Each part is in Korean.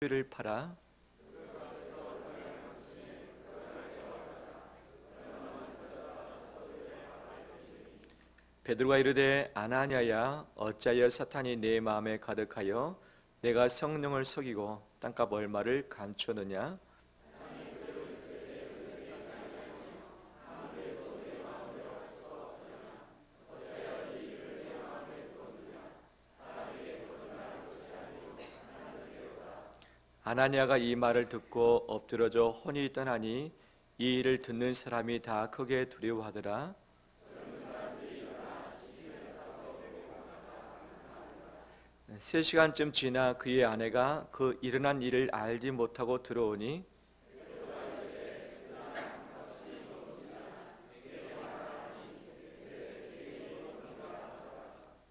를 팔아 베드로가 이르되 아나니아야 어찌하여 사탄이 내 마음에 가득하여 내가 성령을 속이고 땅값 얼마를 감추었느냐. 아나니아가 이 말을 듣고 엎드러져 혼이 떠나니 이 일을 듣는 사람이 다 크게 두려워하더라. 3시간쯤 지나 그의 아내가 그 일어난 일을 알지 못하고 들어오니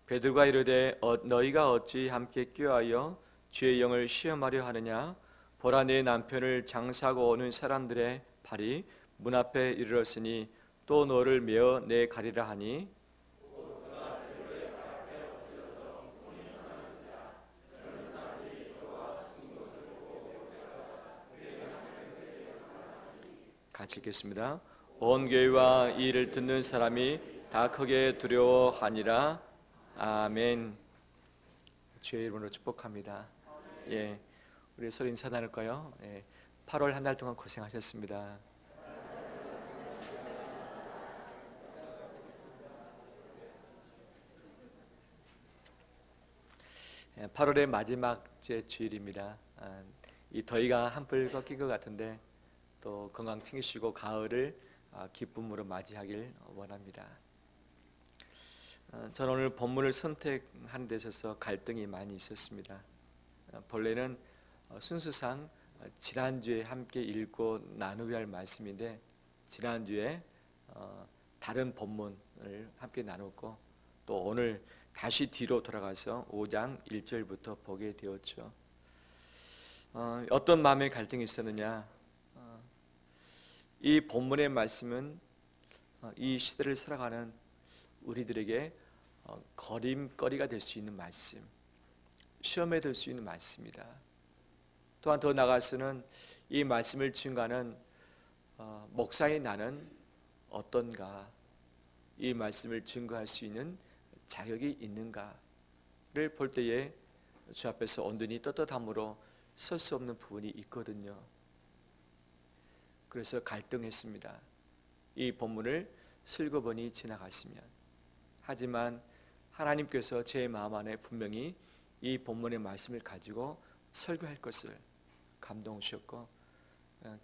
베드로가 이르되 너희가 어찌 함께 꾀하여 주의 영을 시험하려 하느냐. 보라, 내 남편을 장사하고 오는 사람들의 발이 문 앞에 이르렀으니 또 너를 메어 내 가리라 하니 같이 읽겠습니다. 온 교회와 이 일을 듣는 사람이 다 크게 두려워하니라. 아멘. 주의 이름으로 축복합니다. 예, 우리 서로 인사 나눌까요? 8월 한 달 동안 고생하셨습니다. 예, 8월의 마지막 주일입니다. 이 더위가 한풀 꺾인 것 같은데 또 건강 챙기시고 가을을 기쁨으로 맞이하길 원합니다. 저는 오늘 본문을 선택하는 데 있어서 갈등이 많이 있었습니다. 본래는 순서상 지난주에 함께 읽고 나누기로 할 말씀인데 지난주에 다른 본문을 함께 나눴고 또 오늘 다시 뒤로 돌아가서 5장 1절부터 보게 되었죠. 어떤 마음의 갈등이 있었느냐. 이 본문의 말씀은 이 시대를 살아가는 우리들에게 거림거리가 될 수 있는 말씀, 시험에 들 수 있는 말씀이다. 또한 더 나아가서는 이 말씀을 증거하는 목사인 나는 어떤가, 이 말씀을 증거할 수 있는 자격이 있는가를 볼 때에 주 앞에서 온전히 떳떳함으로 설 수 없는 부분이 있거든요. 그래서 갈등했습니다. 이 본문을 슬그머니 지나갔으면. 하지만 하나님께서 제 마음 안에 분명히 이 본문의 말씀을 가지고 설교할 것을 감동 주셨고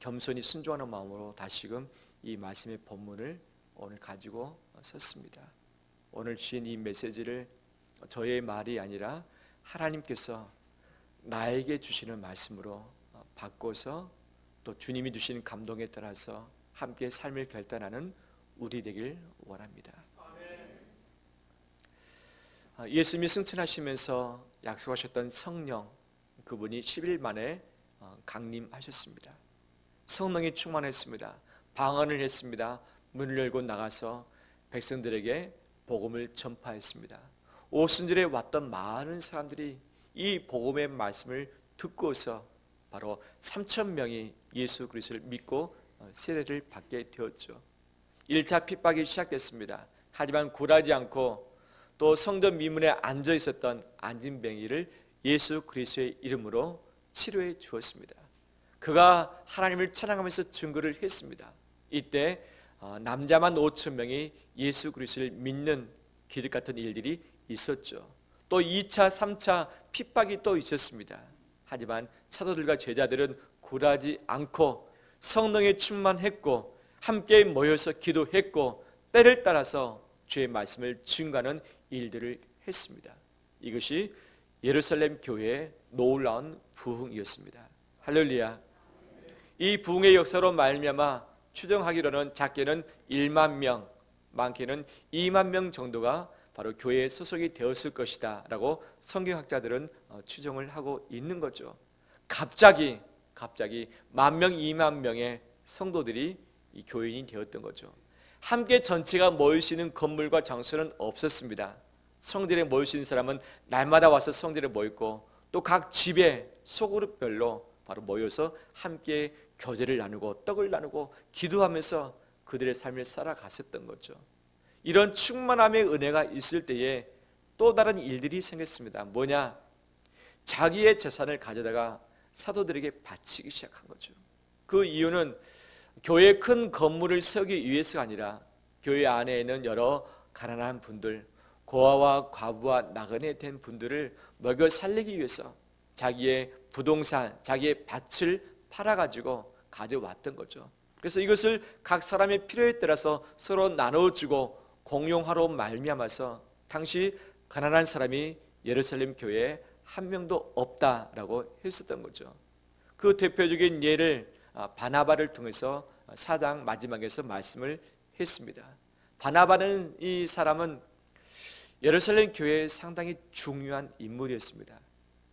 겸손히 순종하는 마음으로 다시금 이 말씀의 본문을 오늘 가지고 섰습니다. 오늘 주신 이 메시지를 저의 말이 아니라 하나님께서 나에게 주시는 말씀으로 바꿔서 또 주님이 주신 감동에 따라서 함께 삶을 결단하는 우리 되길 원합니다. 예수님이 승천하시면서 약속하셨던 성령, 그분이 10일 만에 강림하셨습니다. 성령이 충만했습니다. 방언을 했습니다. 문을 열고 나가서 백성들에게 복음을 전파했습니다. 오순절에 왔던 많은 사람들이 이 복음의 말씀을 듣고서 바로 3,000명이 예수 그리스도를 믿고 세례를 받게 되었죠. 1차 핍박이 시작됐습니다. 하지만 굴하지 않고 또 성전 미문에 앉아 있었던 안진뱅이를 예수 그리스도의 이름으로 치료해 주었습니다. 그가 하나님을 찬양하면서 증거를 했습니다. 이때 남자만 5,000명이 예수 그리스도를 믿는 기적 같은 일들이 있었죠. 또 2차, 3차 핍박이 또 있었습니다. 하지만 사도들과 제자들은 굴하지 않고 성령에 충만했고 함께 모여서 기도했고 때를 따라서 주의 말씀을 증거하는 일들을 했습니다. 이것이 예루살렘 교회의 놀라운 부흥이었습니다. 할렐루야. 이 부흥의 역사로 말미암아 추정하기로는 작게는 1만 명, 많게는 2만 명 정도가 바로 교회에 소속이 되었을 것이다 라고 성경학자들은 추정을 하고 있는 거죠. 갑자기 10,000명, 2만 명의 성도들이 이 교인이 되었던 거죠. 함께 전체가 모일 수 있는 건물과 장소는 없었습니다. 성전에 모일 수 있는 사람은 날마다 와서 성전에 모였고 또 각 집에 소그룹별로 바로 모여서 함께 교제를 나누고 떡을 나누고 기도하면서 그들의 삶을 살아갔었던 거죠. 이런 충만함의 은혜가 있을 때에 또 다른 일들이 생겼습니다. 뭐냐? 자기의 재산을 가져다가 사도들에게 바치기 시작한 거죠. 그 이유는 교회 큰 건물을 세우기 위해서가 아니라 교회 안에 있는 여러 가난한 분들, 고아와 과부와 나그네 된 분들을 먹여 살리기 위해서 자기의 부동산, 자기의 밭을 팔아가지고 가져왔던 거죠. 그래서 이것을 각 사람의 필요에 따라서 서로 나눠주고 공용하러 말미암아서 당시 가난한 사람이 예루살렘 교회에 한 명도 없다라고 했었던 거죠. 그 대표적인 예를 바나바를 통해서 4장 마지막에서 말씀을 했습니다. 바나바는 이 사람은 예루살렘 교회에 상당히 중요한 인물이었습니다.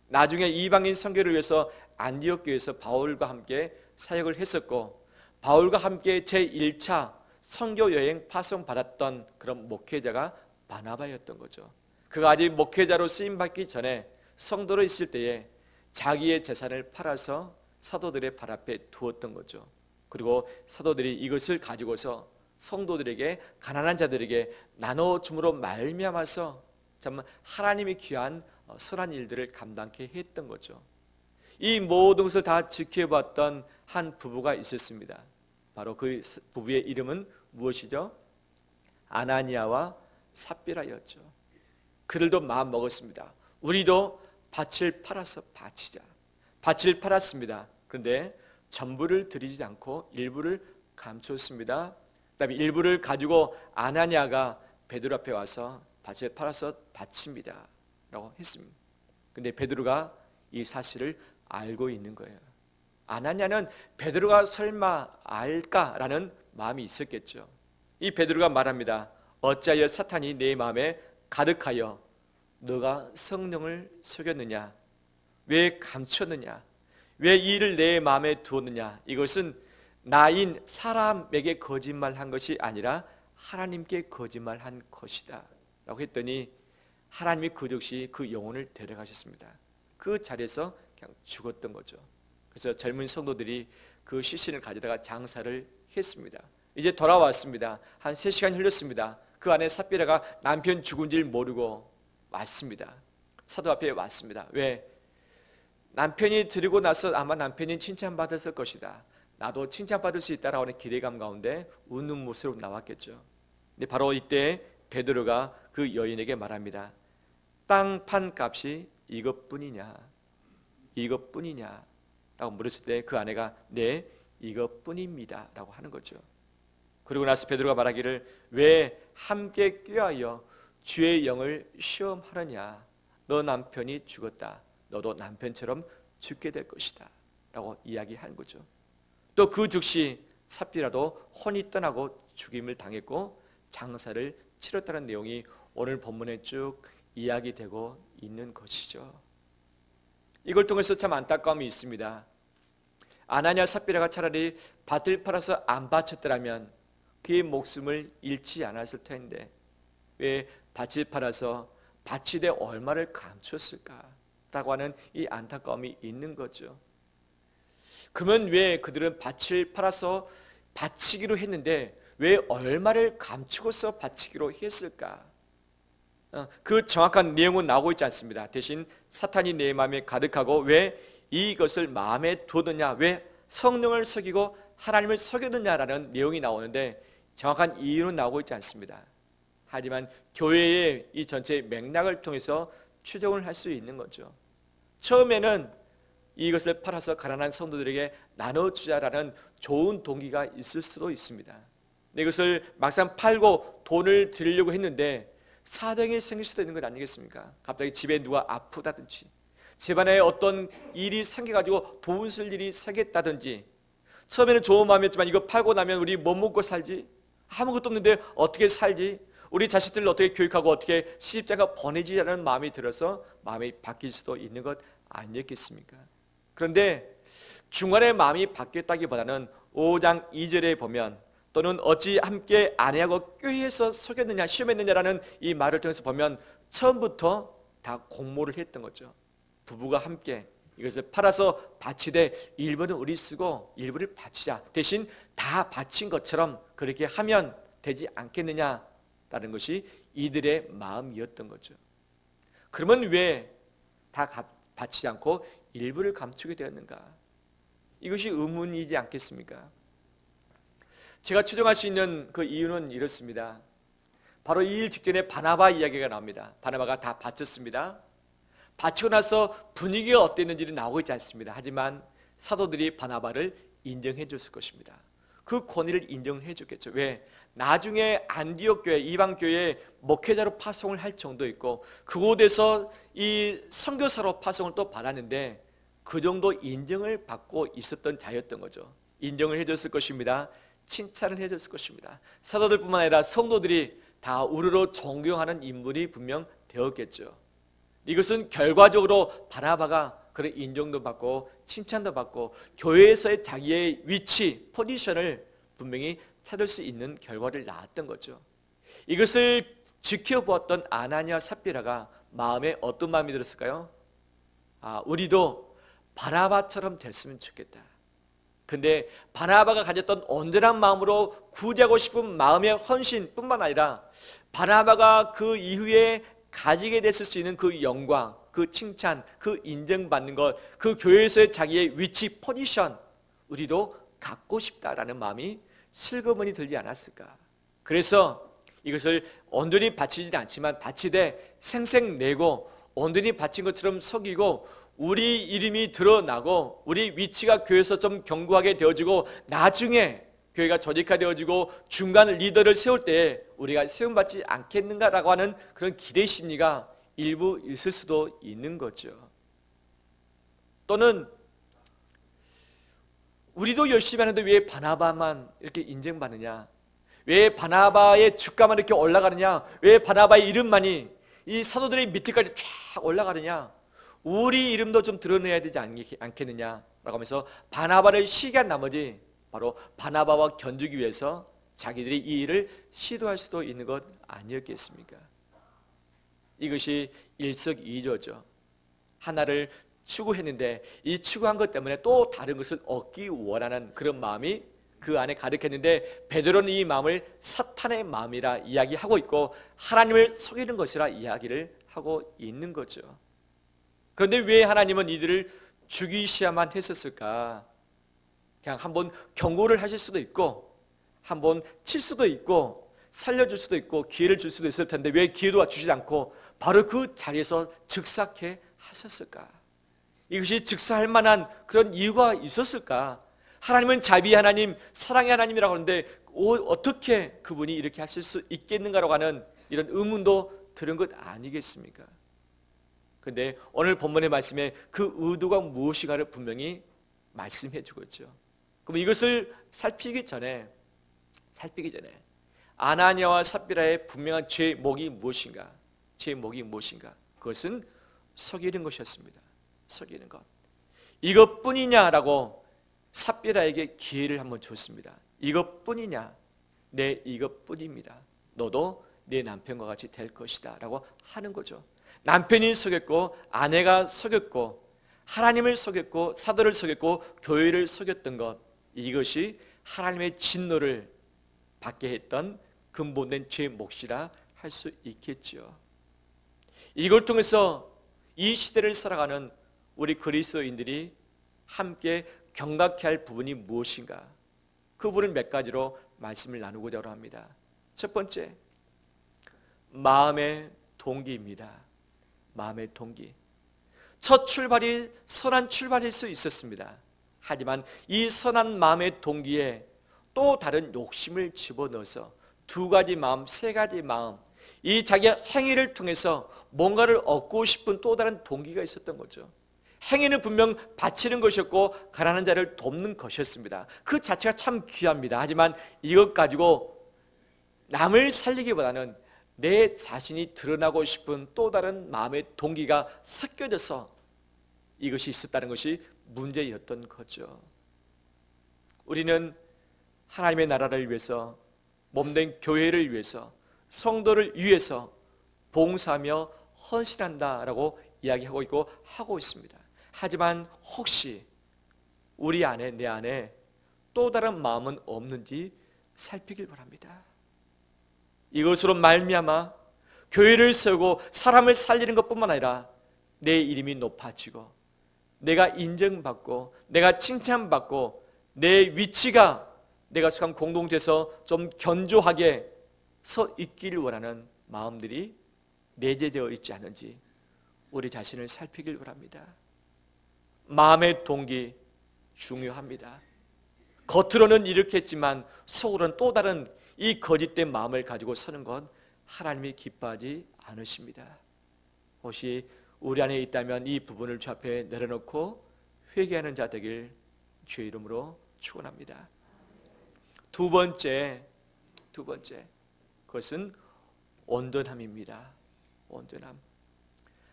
나중에 이방인 선교를 위해서 안디옥 교회에서 바울과 함께 사역을 했었고, 바울과 함께 제1차 선교 여행 파송 받았던 그런 목회자가 바나바였던 거죠. 그가 아직 목회자로 쓰임 받기 전에 성도로 있을 때에 자기의 재산을 팔아서 사도들의 발 앞에 두었던 거죠. 그리고 사도들이 이것을 가지고서 성도들에게, 가난한 자들에게 나눠줌으로 말미암아서 정말 하나님이 귀한 선한 일들을 감당케 했던 거죠. 이 모든 것을 다 지켜봤던 한 부부가 있었습니다. 바로 그 부부의 이름은 무엇이죠? 아나니아와 삽비라였죠. 그들도 마음 먹었습니다. 우리도 밭을 팔아서 바치자. 밭을 팔았습니다. 그런데 전부를 드리지 않고 일부를 감췄습니다. 그다음에 일부를 가지고 아나니아가 베드로 앞에 와서 밭을 팔아서 바칩니다 라고 했습니다. 근데 베드로가 이 사실을 알고 있는 거예요. 아나니아는 베드로가 설마 알까라는 마음이 있었겠죠. 이 베드로가 말합니다. 어찌하여 사탄이 내 마음에 가득하여 너가 성령을 속였느냐? 왜 감췄느냐? 왜 이 일을 내 마음에 두었느냐? 이것은 나인 사람에게 거짓말한 것이 아니라 하나님께 거짓말한 것이다 라고 했더니 하나님이 그 즉시 그 영혼을 데려가셨습니다. 그 자리에서 그냥 죽었던 거죠. 그래서 젊은 성도들이 그 시신을 가져다가 장사를 했습니다. 이제 돌아왔습니다. 한 3시간 흘렸습니다. 그 안에 삽비라가 남편 죽은 줄 모르고 왔습니다. 사도 앞에 왔습니다. 왜? 남편이 드리고 나서 아마 남편이 칭찬받았을 것이다. 나도 칭찬받을 수 있다라고 하는 기대감 가운데 웃는 모습으로 나왔겠죠. 근데 바로 이때 베드로가 그 여인에게 말합니다. 땅 판 값이 이것뿐이냐? 이것뿐이냐? 라고 물었을 때 그 아내가 네, 이것뿐입니다 라고 하는 거죠. 그리고 나서 베드로가 말하기를 왜 함께 꾀하여 주의 영을 시험하느냐? 너 남편이 죽었다. 너도 남편처럼 죽게 될 것이다 라고 이야기한 거죠. 또 그 즉시 삽비라도 혼이 떠나고 죽임을 당했고 장사를 치렀다는 내용이 오늘 본문에 쭉 이야기되고 있는 것이죠. 이걸 통해서 참 안타까움이 있습니다. 아나니아 삽비라가 차라리 밭을 팔아서 안 바쳤더라면 그의 목숨을 잃지 않았을 텐데 왜 밭을 팔아서 바치되 얼마를 감췄을까라고 하는 이 안타까움이 있는 거죠. 그러면 왜 그들은 밭을 팔아서 바치기로 했는데 왜 얼마를 감추고서 바치기로 했을까? 그 정확한 내용은 나오고 있지 않습니다. 대신 사탄이 내 마음에 가득하고 왜 이것을 마음에 두었느냐, 왜 성령을 속이고 하나님을 속였느냐라는 내용이 나오는데 정확한 이유는 나오고 있지 않습니다. 하지만 교회의 이 전체 맥락을 통해서 추정을 할 수 있는 거죠. 처음에는 이것을 팔아서 가난한 성도들에게 나눠주자라는 좋은 동기가 있을 수도 있습니다. 이것을 막상 팔고 돈을 드리려고 했는데 사정이 생길 수도 있는 것 아니겠습니까? 갑자기 집에 누가 아프다든지 집안에 어떤 일이 생겨가지고 돈 쓸 일이 생겼다든지 처음에는 좋은 마음이었지만 이거 팔고 나면 우리 뭐 먹고 살지? 아무것도 없는데 어떻게 살지? 우리 자식들을 어떻게 교육하고 어떻게 시집장가 보내지라는 마음이 들어서 마음이 바뀔 수도 있는 것 아니었겠습니까? 그런데 중간에 마음이 바뀌었다기보다는 5장 2절에 보면 또는 어찌 함께 아내하고 꾀해서 속였느냐 시험했느냐라는 이 말을 통해서 보면 처음부터 다 공모를 했던 거죠. 부부가 함께 이것을 팔아서 바치되 일부는 우리 쓰고 일부를 바치자. 대신 다 바친 것처럼 그렇게 하면 되지 않겠느냐라는 것이 이들의 마음이었던 거죠. 그러면 왜 다 바치지 않고 일부를 감추게 되었는가? 이것이 의문이지 않겠습니까? 제가 추정할 수 있는 그 이유는 이렇습니다. 바로 이 일 직전에 바나바 이야기가 나옵니다. 바나바가 다 바쳤습니다. 바치고 나서 분위기가 어땠는지는 나오고 있지 않습니다. 하지만 사도들이 바나바를 인정해 줬을 것입니다. 그 권위를 인정해 줬겠죠. 왜? 나중에 안디옥 교회, 이방 교회에 목회자로 파송을 할 정도 있고 그곳에서 이 선교사로 파송을 또 받았는데 그 정도 인정을 받고 있었던 자였던 거죠. 인정을 해 줬을 것입니다. 칭찬을 해 줬을 것입니다. 사도들뿐만 아니라 성도들이 다 우르르 존경하는 인물이 분명 되었겠죠. 이것은 결과적으로 바나바가 그런 인정도 받고 칭찬도 받고 교회에서의 자기의 위치, 포지션을 분명히 찾을 수 있는 결과를 낳았던 거죠. 이것을 지켜보았던 아나니아 삽비라가 마음에 어떤 마음이 들었을까요? 우리도 바나바처럼 됐으면 좋겠다. 근데 바나바가 가졌던 온전한 마음으로 구제하고 싶은 마음의 헌신뿐만 아니라 바나바가 그 이후에 가지게 됐을 수 있는 그 영광, 그 칭찬, 그 인정받는 것, 그 교회에서의 자기의 위치, 포지션 우리도 갖고 싶다라는 마음이 슬그머니 들지 않았을까. 그래서 이것을 온전히 바치지는 않지만 바치되 생색내고 온전히 바친 것처럼 속이고 우리 이름이 드러나고 우리 위치가 교회에서 좀 견고하게 되어지고 나중에 교회가 조직화되어지고 중간 리더를 세울 때 우리가 세움받지 않겠는가라고 하는 그런 기대 심리가 일부 있을 수도 있는 거죠. 또는 우리도 열심히 하는데 왜 바나바만 이렇게 인정받느냐? 왜 바나바의 주가만 이렇게 올라가느냐? 왜 바나바의 이름만이 이 사도들의 밑에까지 쫙 올라가느냐? 우리 이름도 좀 드러내야 되지 않겠느냐라고 하면서 바나바를 시기한 나머지 바로 바나바와 견주기 위해서 자기들이 이 일을 시도할 수도 있는 것 아니었겠습니까? 이것이 일석이조죠. 하나를 추구했는데 이 추구한 것 때문에 또 다른 것을 얻기 원하는 그런 마음이 그 안에 가득했는데 베드로는 이 마음을 사탄의 마음이라 이야기하고 있고 하나님을 속이는 것이라 이야기를 하고 있는 거죠. 그런데 왜 하나님은 이들을 죽이셔야만 했었을까? 그냥 한번 경고를 하실 수도 있고 한번 칠 수도 있고 살려줄 수도 있고 기회를 줄 수도 있을 텐데 왜 기회도 주시지 않고 바로 그 자리에서 즉사케 하셨을까? 이것이 즉사할 만한 그런 이유가 있었을까? 하나님은 자비 하나님, 사랑의 하나님이라고 하는데 어떻게 그분이 이렇게 하실 수 있겠는가라고 하는 이런 의문도 들은 것 아니겠습니까? 그런데 오늘 본문의 말씀에 그 의도가 무엇인가를 분명히 말씀해 주고 있죠. 그럼 이것을 살피기 전에 아나니아와 삽비라의 분명한 죄목이 무엇인가? 죄목이 무엇인가? 그것은 속이는 것이었습니다. 속이는 것. 이것뿐이냐라고 삽비라에게 기회를 한번 줬습니다. 이것뿐이냐? 네, 이것뿐입니다. 너도 네 남편과 같이 될 것이다 라고 하는 거죠. 남편이 속였고 아내가 속였고 하나님을 속였고 사도를 속였고 교회를 속였던 것, 이것이 하나님의 진노를 받게 했던 근본된 죄 몫이라 할 수 있겠죠. 이걸 통해서 이 시대를 살아가는 우리 그리스도인들이 함께 경각해야 할 부분이 무엇인가? 그 부분을 몇 가지로 말씀을 나누고자 합니다. 첫 번째, 마음의 동기입니다. 마음의 동기. 첫 출발이 선한 출발일 수 있었습니다. 하지만 이 선한 마음의 동기에 또 다른 욕심을 집어넣어서 두 가지 마음, 세 가지 마음, 이 자기의 행위를 통해서 뭔가를 얻고 싶은 또 다른 동기가 있었던 거죠. 행위는 분명 바치는 것이었고 가난한 자를 돕는 것이었습니다. 그 자체가 참 귀합니다. 하지만 이것 가지고 남을 살리기보다는 내 자신이 드러나고 싶은 또 다른 마음의 동기가 섞여져서 이것이 있었다는 것이 문제였던 거죠. 우리는 하나님의 나라를 위해서, 몸된 교회를 위해서, 성도를 위해서 봉사하며 헌신한다라고 이야기하고 있고 하고 있습니다. 하지만 혹시 우리 안에, 내 안에 또 다른 마음은 없는지 살피길 바랍니다. 이것으로 말미암아 교회를 세우고 사람을 살리는 것뿐만 아니라 내 이름이 높아지고 내가 인정받고 내가 칭찬받고 내 위치가 내가 속한 공동체에서 좀 견조하게 서 있기를 원하는 마음들이 내재되어 있지 않은지 우리 자신을 살피길 바랍니다. 마음의 동기 중요합니다. 겉으로는 이렇게 했지만 속으로는 또 다른 이 거짓된 마음을 가지고 서는 건 하나님이 기뻐하지 않으십니다. 혹시 우리 안에 있다면 이 부분을 주 앞에 내려놓고 회개하는 자 되길 주의 이름으로 축원합니다. 두 번째 그것은 온전함입니다. 온전함.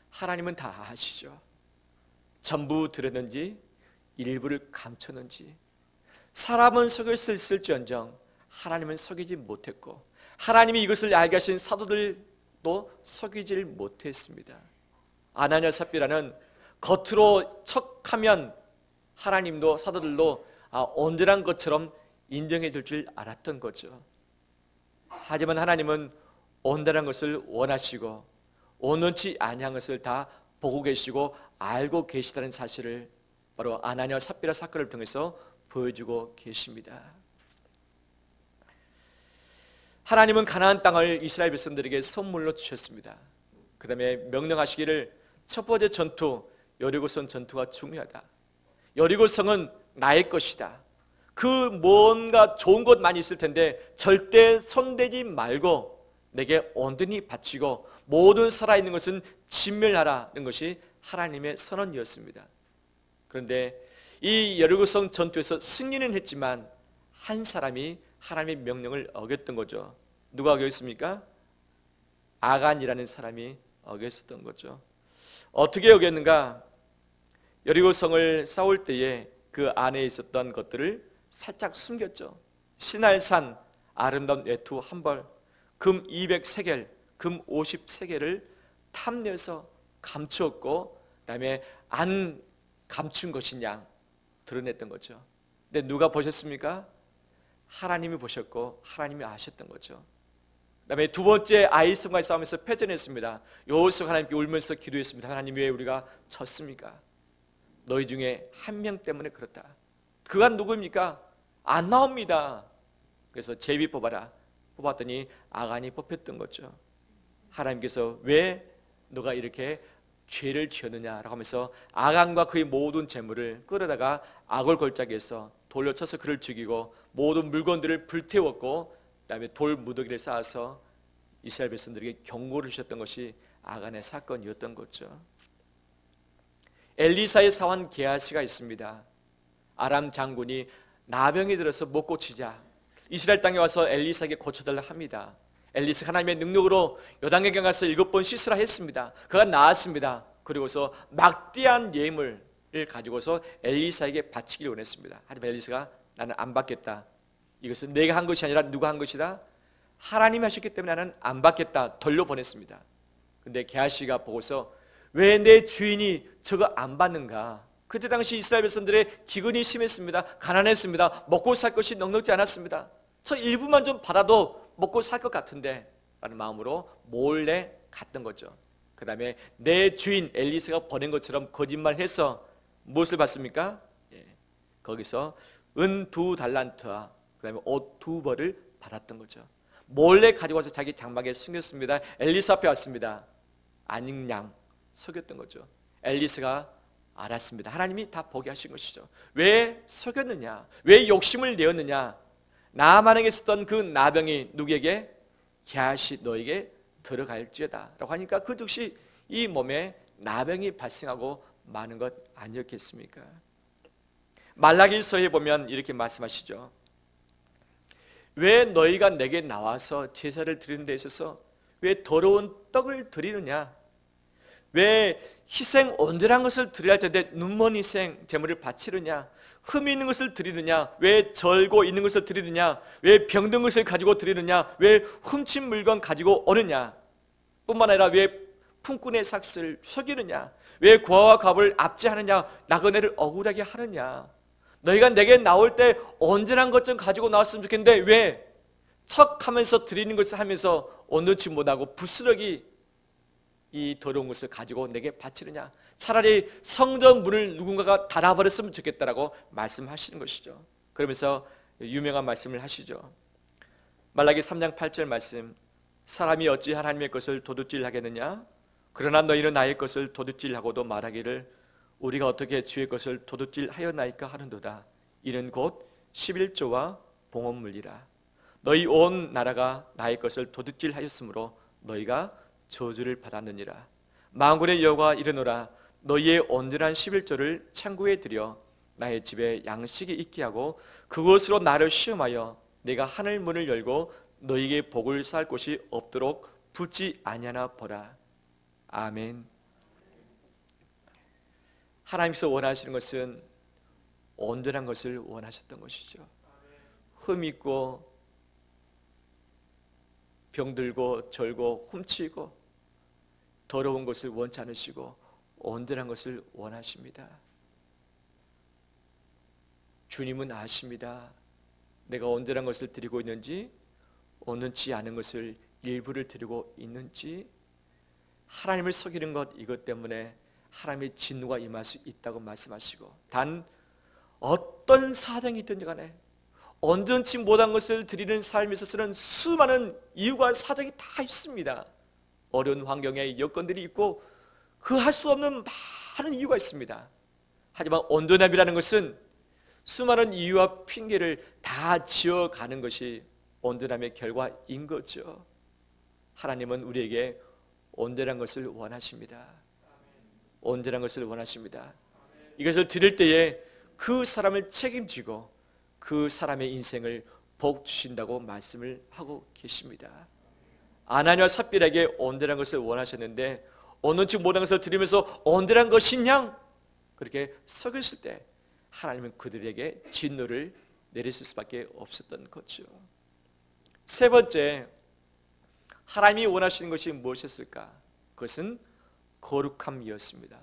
하나님은 다 아시죠. 전부 들었는지 일부를 감췄는지 사람은 속일 수 있을지언정 하나님은 속이지 못했고 하나님이 이것을 알게 하신 사도들도 속이질 못했습니다. 아나니아 삽비라는 겉으로 척하면 하나님도 사도들도 온전한 것처럼 인정해 줄 줄 알았던 거죠. 하지만 하나님은 온전한 것을 원하시고 온전치 아니한 것을 다 보고 계시고 알고 계시다는 사실을 바로 아나니아와 삽비라 사건을 통해서 보여주고 계십니다. 하나님은 가나안 땅을 이스라엘 백성들에게 선물로 주셨습니다. 그 다음에 명령하시기를 첫 번째 전투 여리고성 전투가 중요하다. 여리고성은 나의 것이다. 그 뭔가 좋은 것 많이 있을 텐데 절대 손대지 말고 내게 온전히 바치고 모든 살아있는 것은 진멸하라는 것이 하나님의 선언이었습니다. 그런데 이 여리고성 전투에서 승리는 했지만 한 사람이 하나님의 명령을 어겼던 거죠. 누가 어겼습니까? 아간이라는 사람이 어겼었던 거죠. 어떻게 어겼는가? 여리고성을 싸울 때에 그 안에 있었던 것들을 살짝 숨겼죠. 시날산 아름다운 외투 한 벌, 금 200세겔, 금 50세겔을 탐내서 감추었고 그다음에 안 감춘 것이냐 드러냈던 거죠. 근데 누가 보셨습니까? 하나님이 보셨고 하나님이 아셨던 거죠. 그다음에 두 번째 아이성과의 싸움에서 패전했습니다. 여호수아가 하나님께 울면서 기도했습니다. 하나님 왜 우리가 졌습니까? 너희 중에 한 명 때문에 그렇다. 그가 누구입니까? 안 나옵니다. 그래서 제비 뽑아라. 뽑았더니 아간이 뽑혔던 거죠. 하나님께서 왜 너가 이렇게 죄를 지었느냐라고 하면서 아간과 그의 모든 재물을 끌어다가 아골 골짜기에서 돌려 쳐서 그를 죽이고 모든 물건들을 불태웠고 그다음에 돌 무더기를 쌓아서 이스라엘 백성들에게 경고를 주셨던 것이 아간의 사건이었던 거죠. 엘리사의 사환 게하시가 있습니다. 아람 장군이 나병이 들어서 못 고치자 이스라엘 땅에 와서 엘리사에게 고쳐달라 합니다. 엘리사가 하나님의 능력으로 요단강에 가서 7번 씻으라 했습니다. 그가 나았습니다. 그리고서 막대한 예물을 가지고서 엘리사에게 바치기를 원했습니다. 하지만 엘리사가 나는 안 받겠다. 이것은 내가 한 것이 아니라 누가 한 것이다? 하나님이 하셨기 때문에 나는 안 받겠다. 돌려보냈습니다. 근데 게하시가 보고서 왜 내 주인이 저거 안 받는가? 그때 당시 이스라엘 백성들의 기근이 심했습니다. 가난했습니다. 먹고 살 것이 넉넉지 않았습니다. 저 일부만 좀 받아도 먹고 살 것 같은데 라는 마음으로 몰래 갔던 거죠. 그 다음에 내 주인 엘리사가 보낸 것처럼 거짓말해서 무엇을 받습니까? 거기서 은 2달란트와 그 다음에 옷 2벌을 받았던 거죠. 몰래 가지고 와서 자기 장막에 숨겼습니다. 엘리사 앞에 왔습니다. 아닌 양 속였던 거죠. 엘리사가 알았습니다. 하나님이 다 보게 하신 것이죠. 왜 속였느냐? 왜 욕심을 내었느냐? 나만에게 있었던 그 나병이 누구에게? 게하시 너에게 들어갈지어다 라고 하니까 그 즉시 이 몸에 나병이 발생하고 마는 것 아니었겠습니까? 말라기서에 보면 이렇게 말씀하시죠. 왜 너희가 내게 나와서 제사를 드리는 데 있어서 왜 더러운 떡을 드리느냐? 왜 희생 온전한 것을 드려야 할 텐데 눈먼 희생 제물을 바치느냐? 흠이 있는 것을 드리느냐? 왜 절고 있는 것을 드리느냐? 왜 병든 것을 가지고 드리느냐? 왜 훔친 물건 가지고 오느냐? 뿐만 아니라 왜 품꾼의 삭슬을 속이느냐? 왜 고아와 갑을 압제하느냐? 나그네를 억울하게 하느냐? 너희가 내게 나올 때 온전한 것 좀 가지고 나왔으면 좋겠는데 왜 척하면서 드리는 것을 하면서 온전치 못하고 부스러기 이 더러운 것을 가지고 내게 바치느냐? 차라리 성전 문을 누군가가 닫아버렸으면 좋겠다라고 말씀하시는 것이죠. 그러면서 유명한 말씀을 하시죠. 말라기 3장 8절 말씀, 사람이 어찌 하나님의 것을 도둑질하겠느냐? 그러나 너희는 나의 것을 도둑질하고도 말하기를 우리가 어떻게 주의 것을 도둑질하였나이까 하는도다. 이는 곧 11조와 봉헌물이라. 너희 온 나라가 나의 것을 도둑질하였으므로 너희가 저주를 받았느니라. 만군의 여호와 이르노라. 너희의 온전한 11조를 창고에 들여 나의 집에 양식이 있게 하고 그것으로 나를 시험하여 내가 하늘 문을 열고 너희에게 복을 쌓을 곳이 없도록 붙지 아니하나 보라. 아멘. 하나님께서 원하시는 것은 온전한 것을 원하셨던 것이죠. 흠 있고 병들고 절고 훔치고 더러운 것을 원치 않으시고 온전한 것을 원하십니다. 주님은 아십니다. 내가 온전한 것을 드리고 있는지 온전치 않은 것을 일부를 드리고 있는지. 하나님을 속이는 것, 이것 때문에 하나님의 진노가 임할 수 있다고 말씀하시고, 단 어떤 사정이 있든지 간에 온전치 못한 것을 드리는 삶에 있어서는 수많은 이유와 사정이 다 있습니다. 어려운 환경에 여건들이 있고 그 할 수 없는 많은 이유가 있습니다. 하지만 온전함이라는 것은 수많은 이유와 핑계를 다 지어가는 것이 온전함의 결과인 거죠. 하나님은 우리에게 온전한 것을 원하십니다. 온전한 것을 원하십니다. 이것을 드릴 때에 그 사람을 책임지고 그 사람의 인생을 복 주신다고 말씀을 하고 계십니다. 아나니와 삽비라에게 온전한 것을 원하셨는데 온전치 못한 것을 드리면서 온전한 것이냐? 그렇게 속였을 때 하나님은 그들에게 진노를 내리실 수밖에 없었던 거죠. 세 번째, 하나님이 원하시는 것이 무엇이었을까? 그것은 거룩함이었습니다.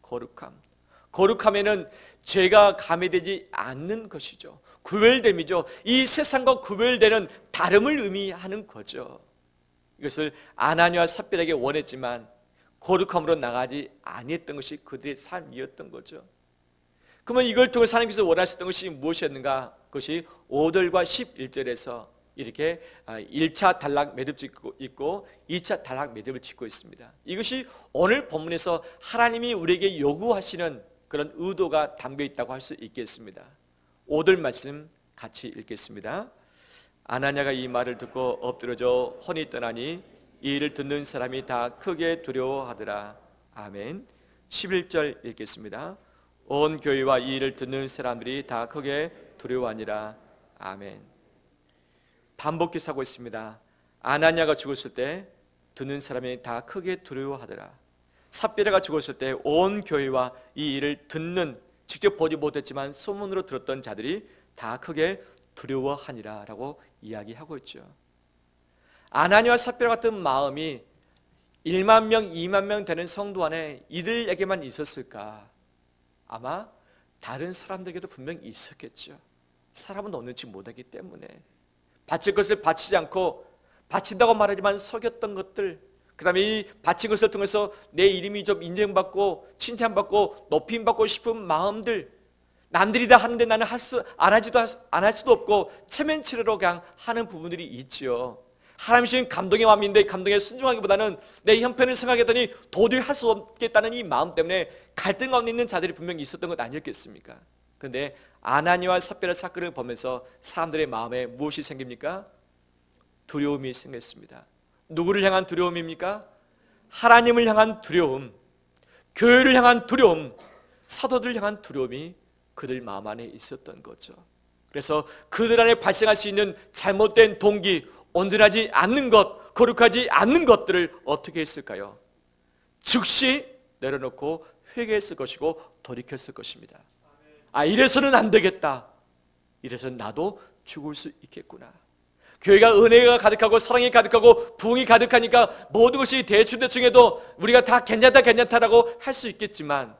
거룩함. 거룩함에는 죄가 가미되지 않는 것이죠. 구별됨이죠. 이 세상과 구별되는 다름을 의미하는 거죠. 이것을 아나니와 삽비라에게 원했지만 거룩함으로 나가지 아니했던 것이 그들의 삶이었던 거죠. 그러면 이걸 통해 하나님께서 원하셨던 것이 무엇이었는가? 그것이 5절과 11절에서 이렇게 1차 단락 매듭 짓고 있고 2차 단락 매듭을 짓고 있습니다. 이것이 오늘 본문에서 하나님이 우리에게 요구하시는 그런 의도가 담겨 있다고 할 수 있겠습니다. 5절 말씀 같이 읽겠습니다. 아나니아가 이 말을 듣고 엎드러져 혼이 떠나니 이 일을 듣는 사람이 다 크게 두려워하더라. 아멘. 11절 읽겠습니다. 온 교회와 이 일을 듣는 사람들이 다 크게 두려워하니라. 아멘. 반복해서 하고 있습니다. 아나니아가 죽었을 때 듣는 사람이 다 크게 두려워하더라. 삽비라가 죽었을 때 온 교회와 이 일을 듣는, 직접 보지 못했지만 소문으로 들었던 자들이 다 크게 두려워하니라 라고 이야기하고 있죠. 아나니아와 삽비라 같은 마음이 1만 명, 2만 명 되는 성도 안에 이들에게만 있었을까? 아마 다른 사람들에게도 분명히 있었겠죠. 사람은 온전치 못하기 때문에 바칠 것을 바치지 않고 바친다고 말하지만 속였던 것들, 그 다음에 이 바친 것을 통해서 내 이름이 좀 인정받고 칭찬받고 높임받고 싶은 마음들, 남들이 다 하는데 나는 안 할 수도 없고 체면치레로 그냥 하는 부분들이 있지요. 하나님이신 감동의 마음인데 감동에 순종하기보다는 내 형편을 생각했더니 도저히 할 수 없겠다는 이 마음 때문에 갈등 가운데 있는 자들이 분명히 있었던 것 아니었겠습니까? 그런데 아나니아와 삽비라 사건을 보면서 사람들의 마음에 무엇이 생깁니까? 두려움이 생겼습니다. 누구를 향한 두려움입니까? 하나님을 향한 두려움, 교회를 향한 두려움, 사도들을 향한 두려움이 그들 마음 안에 있었던 거죠. 그래서 그들 안에 발생할 수 있는 잘못된 동기, 온전하지 않는 것, 거룩하지 않는 것들을 어떻게 했을까요? 즉시 내려놓고 회개했을 것이고 돌이켰을 것입니다. 아, 이래서는 안 되겠다. 이래서는 나도 죽을 수 있겠구나. 교회가 은혜가 가득하고 사랑이 가득하고 부흥이 가득하니까 모든 것이 대충대충해도 우리가 다 괜찮다라고 할 수 있겠지만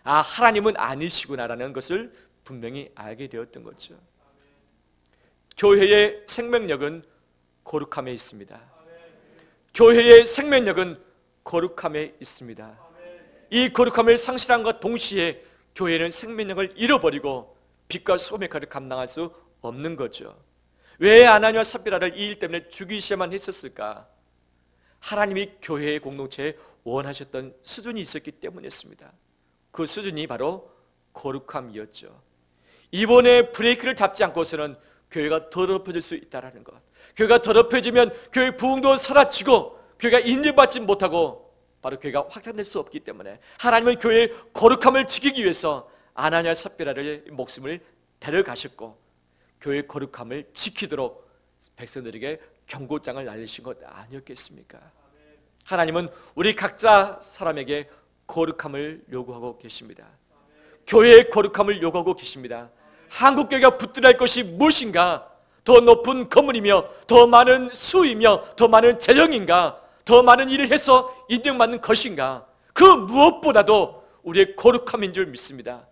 하나님은 아니시구나라는 것을 분명히 알게 되었던 거죠. 교회의 생명력은 거룩함에 있습니다. 교회의 생명력은 거룩함에 있습니다. 이 거룩함을 상실한 것 동시에 교회는 생명력을 잃어버리고 빛과 소금의 칼을 감당할 수 없는 거죠. 왜 아나니아와 삽비라를 이 일 때문에 죽이셔야만 했었을까? 하나님이 교회의 공동체에 원하셨던 수준이 있었기 때문이었습니다. 그 수준이 바로 거룩함이었죠. 이번에 브레이크를 잡지 않고서는 교회가 더럽혀질 수 있다는 것. 교회가 더럽혀지면 교회 부흥도 사라지고 교회가 인정받지 못하고 바로 교회가 확장될 수 없기 때문에 하나님은 교회의 거룩함을 지키기 위해서 아나니아 삽비라의 목숨을 데려가셨고 교회의 거룩함을 지키도록 백성들에게 경고장을 날리신 것 아니었겠습니까? 하나님은 우리 각자 사람에게 거룩함을 요구하고 계십니다. 교회의 거룩함을 요구하고 계십니다. 한국교회가 붙들어야 할 것이 무엇인가? 더 높은 건물이며 더 많은 수이며 더 많은 재령인가? 더 많은 일을 해서 인정받는 것인가? 그 무엇보다도 우리의 거룩함인 줄 믿습니다.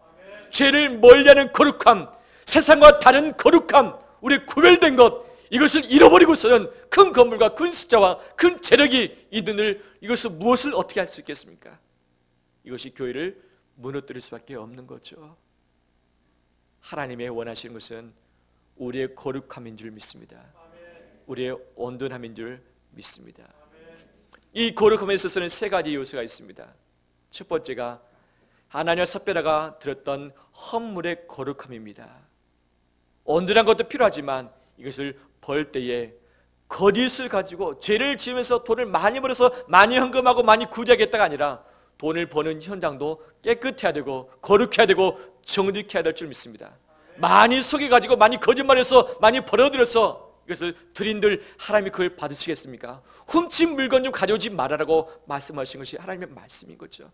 죄를 멀리하는 거룩함, 세상과 다른 거룩함, 우리 구별된 것, 이것을 잃어버리고서는 큰 건물과 큰 숫자와 큰 재력이 있는 이것을 무엇을 어떻게 할 수 있겠습니까? 이것이 교회를 무너뜨릴 수밖에 없는 거죠. 하나님의 원하시는 것은 우리의 거룩함인 줄 믿습니다. 우리의 온전함인 줄 믿습니다. 이 거룩함에 있어서는 세 가지 요소가 있습니다. 첫 번째가 아나니아 삽비라가 들었던 헌물의 거룩함입니다. 온전한 것도 필요하지만 이것을 벌 때에 거짓을 가지고 죄를 지으면서 돈을 많이 벌어서 많이 헌금하고 많이 구제하겠다가 아니라 돈을 버는 현장도 깨끗해야 되고 거룩해야 되고 정직해야 될 줄 믿습니다. 많이 속여가지고 많이 거짓말해서 많이 벌어들여서 이것을 드린들 하나님이 그걸 받으시겠습니까? 훔친 물건 좀 가져오지 말아라고 말씀하신 것이 하나님의 말씀인 거죠.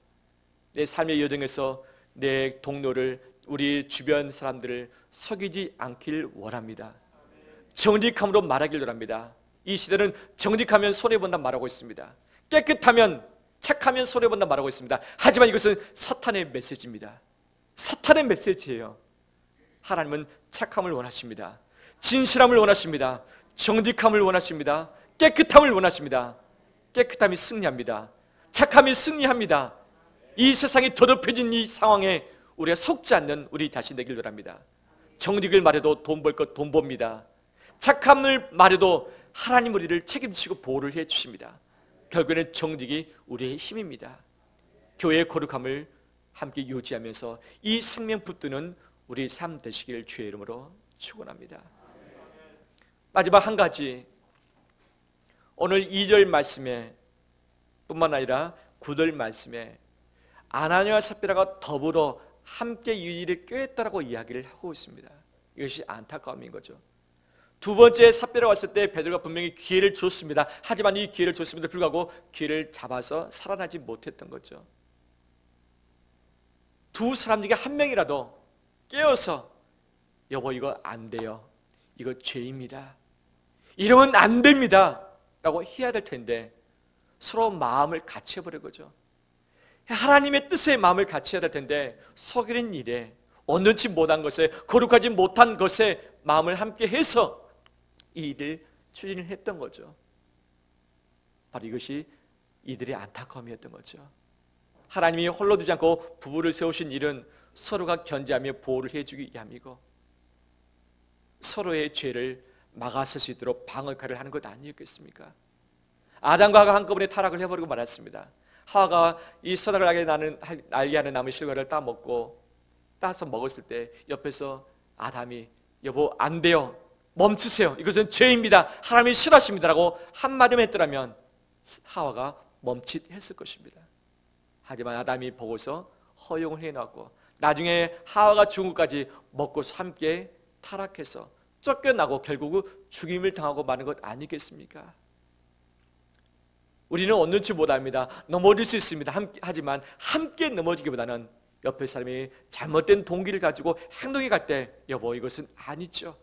내 삶의 여정에서 내 동료를, 우리 주변 사람들을 속이지 않길 원합니다. 정직함으로 말하길 원합니다. 이 시대는 정직하면 손해본다 말하고 있습니다. 깨끗하면, 착하면 손해본다 말하고 있습니다. 하지만 이것은 사탄의 메시지입니다. 사탄의 메시지예요. 하나님은 착함을 원하십니다. 진실함을 원하십니다. 정직함을 원하십니다. 깨끗함을 원하십니다. 깨끗함이 승리합니다. 착함이 승리합니다. 이 세상이 더럽혀진 이 상황에 우리가 속지 않는 우리 자신 되길 원합니다. 정직을 말해도 돈 벌 것 돈 법니다. 착함을 말해도 하나님 우리를 책임지시고 보호를 해주십니다. 결국에는 정직이 우리의 힘입니다. 교회의 거룩함을 함께 유지하면서 이 생명 붙드는 우리 삶 되시길 주의 이름으로 축원합니다. 마지막 한 가지, 오늘 2절 말씀에 뿐만 아니라 9절 말씀에 아나니아와 삽비라가 더불어 함께 이 일을 꾀했다라고 이야기를 하고 있습니다. 이것이 안타까움인 거죠. 두 번째 삽비라가 왔을 때 베드로가 분명히 기회를 줬습니다. 하지만 이 기회를 줬음에도 불구하고 기회를 잡아서 살아나지 못했던 거죠. 두 사람 중에 한 명이라도 깨어서 여보 이거 안 돼요, 이거 죄입니다, 이러면 안 됩니다 라고 해야 될 텐데 서로 마음을 같이 해버린 거죠. 하나님의 뜻의 마음을 같이 해야 될 텐데 속이는 일에, 온전치 못한 것에, 거룩하지 못한 것에 마음을 함께 해서 이 일을 추진을 했던 거죠. 바로 이것이 이들의 안타까움이었던 거죠. 하나님이 홀로 두지 않고 부부를 세우신 일은 서로가 견제하며 보호를 해주기 위함이고 서로의 죄를 막아설 수 있도록 방어칼을 하는 것 아니었겠습니까? 아담과 하가 한꺼번에 타락을 해버리고 말았습니다. 하와가 이 선악을 알게 하는 나무 실과를 따서 먹었을 때 옆에서 아담이 여보 안 돼요, 멈추세요, 이것은 죄입니다, 하나님이 싫어하십니다 라고 한마디만 했더라면 하와가 멈칫했을 것입니다. 하지만 아담이 보고서 허용을 해놨고 나중에 하와가 죽은 것까지 먹고서 함께 타락해서 쫓겨나고 결국은 죽임을 당하고 마는 것 아니겠습니까? 우리는 온전치 못합니다. 넘어질 수 있습니다. 하지만 함께 넘어지기보다는 옆에 사람이 잘못된 동기를 가지고 행동해 갈 때 여보 이것은 아니죠,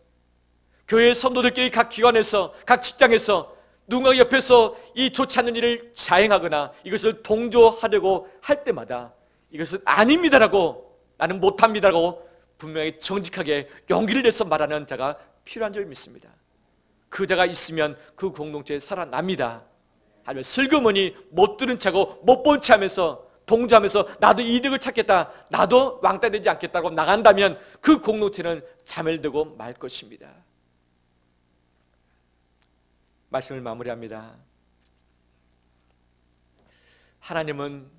교회 성도들끼리 각 기관에서, 각 직장에서 누군가 옆에서 이 좋지 않은 일을 자행하거나 이것을 동조하려고 할 때마다 이것은 아닙니다라고, 나는 못합니다라고 분명히 정직하게 용기를 내서 말하는 자가 필요한 줄 믿습니다. 그 자가 있으면 그 공동체에 살아납니다. 하지만 슬그머니 못 들은 척하고 못 본 체 하면서 동조하면서 나도 이득을 찾겠다, 나도 왕따 되지 않겠다고 나간다면 그 공동체는 자멸되고 말 것입니다. 말씀을 마무리합니다. 하나님은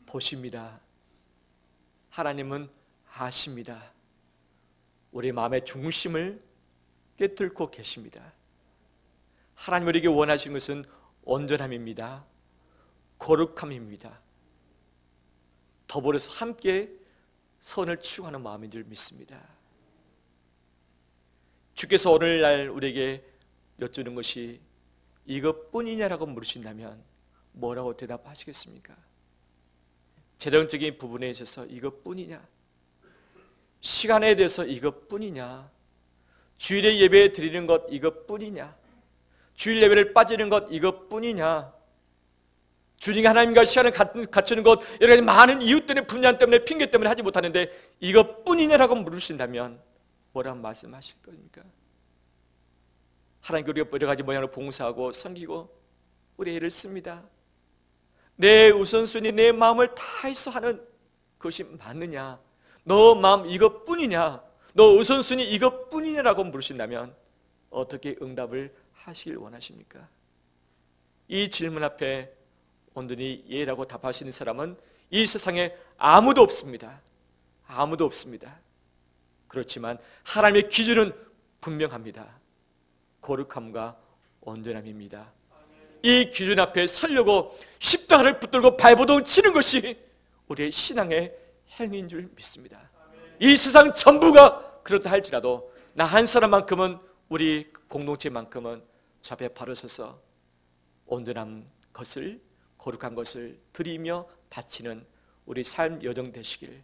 보십니다. 하나님은 아십니다. 우리 마음의 중심을 꿰뚫고 계십니다. 하나님 우리에게 원하시는 것은 온전함입니다. 거룩함입니다. 더불어서 함께 선을 추구하는 마음인 줄 믿습니다. 주께서 오늘날 우리에게 여쭈는 것이 이것뿐이냐라고 물으신다면 뭐라고 대답하시겠습니까? 재정적인 부분에 있어서 이것뿐이냐? 시간에 대해서 이것뿐이냐? 주일에 예배 드리는 것 이것뿐이냐? 주일 예배를 빠지는 것 이것뿐이냐? 주님이 하나님과 시간을 갖추는 것, 여러 가지 많은 이유 때문에, 분량 때문에, 핑계 때문에 하지 못하는데 이것뿐이냐라고 물으신다면 뭐라고 말씀하실 겁니까? 하나님께 우리가 여러 가지 모양으로 봉사하고 섬기고 우리 애를 씁니다. 내 우선순위, 내 마음을 다해서 하는 것이 맞느냐? 너 마음 이것뿐이냐? 너 우선순위 이것뿐이냐라고 물으신다면 어떻게 응답을 하시길 원하십니까? 이 질문 앞에 온전히 예라고 답하시는 사람은 이 세상에 아무도 없습니다. 아무도 없습니다. 그렇지만 하나님의 기준은 분명합니다. 거룩함과 온전함입니다. 이 기준 앞에 서려고 십자가를 붙들고 발버둥 치는 것이 우리의 신앙의 행위인 줄 믿습니다. 이 세상 전부가 그렇다 할지라도 나 한 사람만큼은, 우리 공동체만큼은 저 앞에 바로 서서 온전한 것을, 거룩한 것을 드리며 바치는 우리 삶 여정 되시길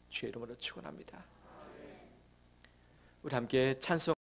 주의 이름으로 축원합니다. 우리 함께 찬송